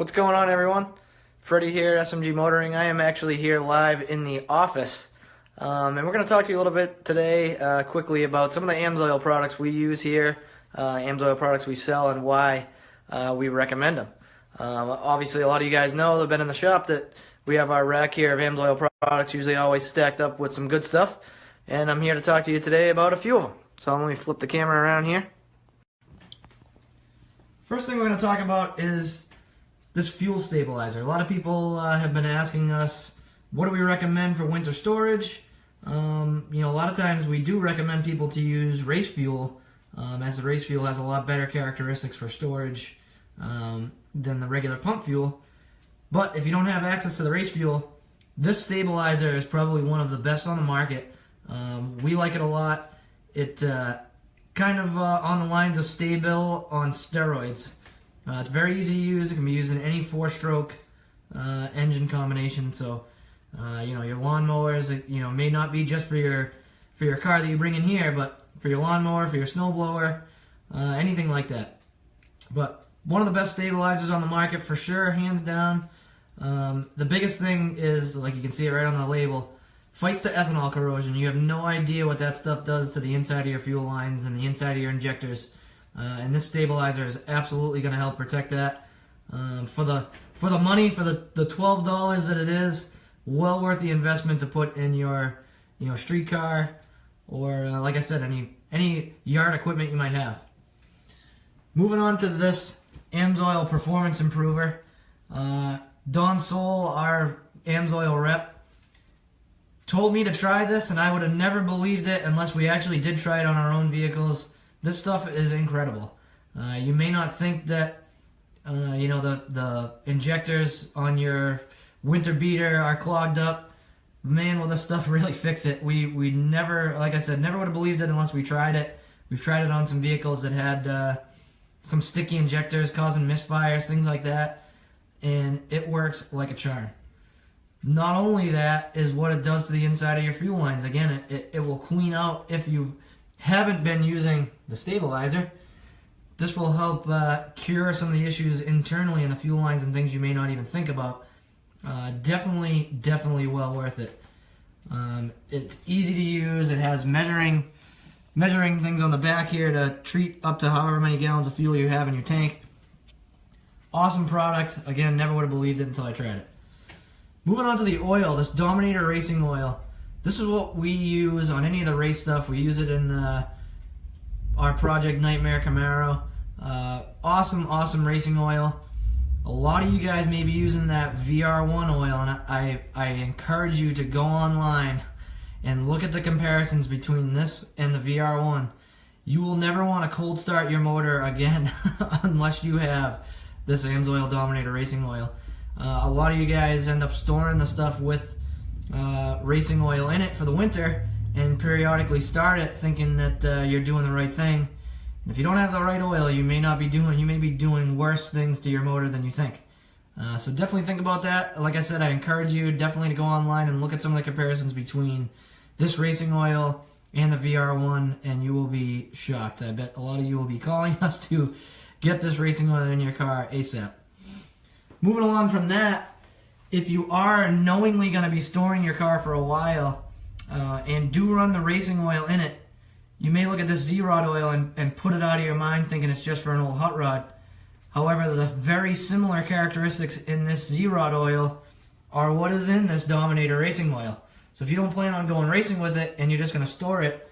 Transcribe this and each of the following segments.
What's going on, everyone? Freddie here, SMG Motoring. I am actually here live in the office, and we're going to talk to you a little bit today quickly about some of the Amsoil products we use here, Amsoil products we sell, and why we recommend them. Obviously, a lot of you guys know, they've been in the shop, that we have our rack here of Amsoil products, usually always stacked up with some good stuff, and I'm here to talk to you today about a few of them. So let me flip the camera around here. First thing we're going to talk about is this fuel stabilizer. A lot of people have been asking us, what do we recommend for winter storage? A lot of times we do recommend people to use race fuel, as the race fuel has a lot better characteristics for storage than the regular pump fuel. But if you don't have access to the race fuel, this stabilizer is probably one of the best on the market. We like it a lot. It kind of on the lines of Sta-Bil on steroids. It's very easy to use. It can be used in any four-stroke engine combination. So, your lawnmowers, may not be just for your car that you bring in here, but for your lawnmower, for your snowblower, anything like that. But one of the best stabilizers on the market for sure, hands down. The biggest thing is, like you can see it right on the label, fights the ethanol corrosion. You have no idea what that stuff does to the inside of your fuel lines and the inside of your injectors. And this stabilizer is absolutely going to help protect that. For the money, for the $12 that it is, well worth the investment to put in your street car, or like I said, any yard equipment you might have. Moving on to this Amsoil Performance Improver. Don Soul, our Amsoil rep, told me to try this, and I would have never believed it unless we actually did try it on our own vehicles. This stuff is incredible. You may not think that, the injectors on your winter beater are clogged up. Man, will this stuff really fix it. We never, like I said, never would have believed it unless we tried it. We've tried it on some vehicles that had some sticky injectors causing misfires, things like that, and it works like a charm. Not only that is what it does to the inside of your fuel lines. Again, it will clean out if you haven't been using the stabilizer. This will help cure some of the issues internally in the fuel lines and things you may not even think about. Definitely well worth it. It's easy to use. It has measuring things on the back here to treat up to however many gallons of fuel you have in your tank. Awesome product. Again, never would have believed it until I tried it. Moving on to the oil, this Dominator Racing Oil. This is what we use on any of the race stuff. We use it in our Project Nightmare Camaro. Awesome racing oil. A lot of you guys may be using that VR1 oil, and I encourage you to go online and look at the comparisons between this and the VR1. You will never want to cold start your motor again unless you have this Amsoil Dominator Racing Oil. A lot of you guys end up storing the stuff with racing oil in it for the winter and periodically start it thinking that you're doing the right thing. And if you don't have the right oil, you may be doing worse things to your motor than you think. So definitely think about that. Like I said, I encourage you definitely to go online and look at some of the comparisons between this racing oil and the VR1, and you will be shocked. I bet a lot of you will be calling us to get this racing oil in your car ASAP. Moving along from that, if you are knowingly going to be storing your car for a while and do run the racing oil in it, you may look at this Z-Rod oil and put it out of your mind thinking it's just for an old hot rod. However, the very similar characteristics in this Z-Rod oil are what is in this Dominator Racing Oil. So if you don't plan on going racing with it and you're just going to store it,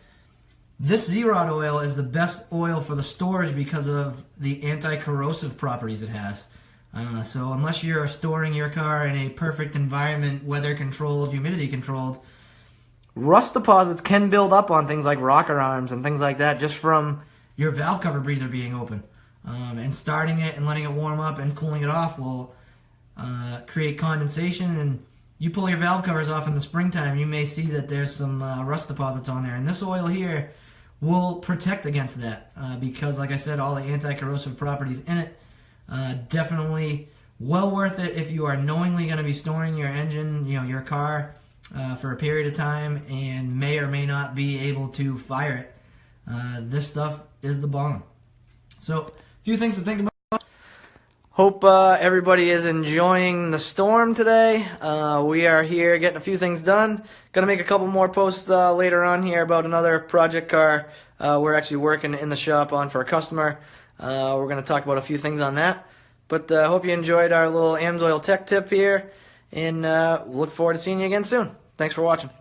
this Z-Rod oil is the best oil for the storage because of the anti-corrosive properties it has. So unless you're storing your car in a perfect environment, weather-controlled, humidity-controlled, rust deposits can build up on things like rocker arms and things like that just from your valve cover breather being open. And starting it and letting it warm up and cooling it off will create condensation, and you pull your valve covers off in the springtime, you may see that there's some rust deposits on there. And this oil here will protect against that because, like I said, all the anti-corrosive properties in it. Definitely well worth it if you are knowingly going to be storing your engine, your car, for a period of time and may or may not be able to fire it. This stuff is the bomb. So, a few things to think about. Hope everybody is enjoying the storm today. We are here getting a few things done. Gonna make a couple more posts later on here about another project car we're actually working in the shop on for a customer. We're gonna talk about a few things on that. But hope you enjoyed our little Amsoil tech tip here, and look forward to seeing you again soon. Thanks for watching.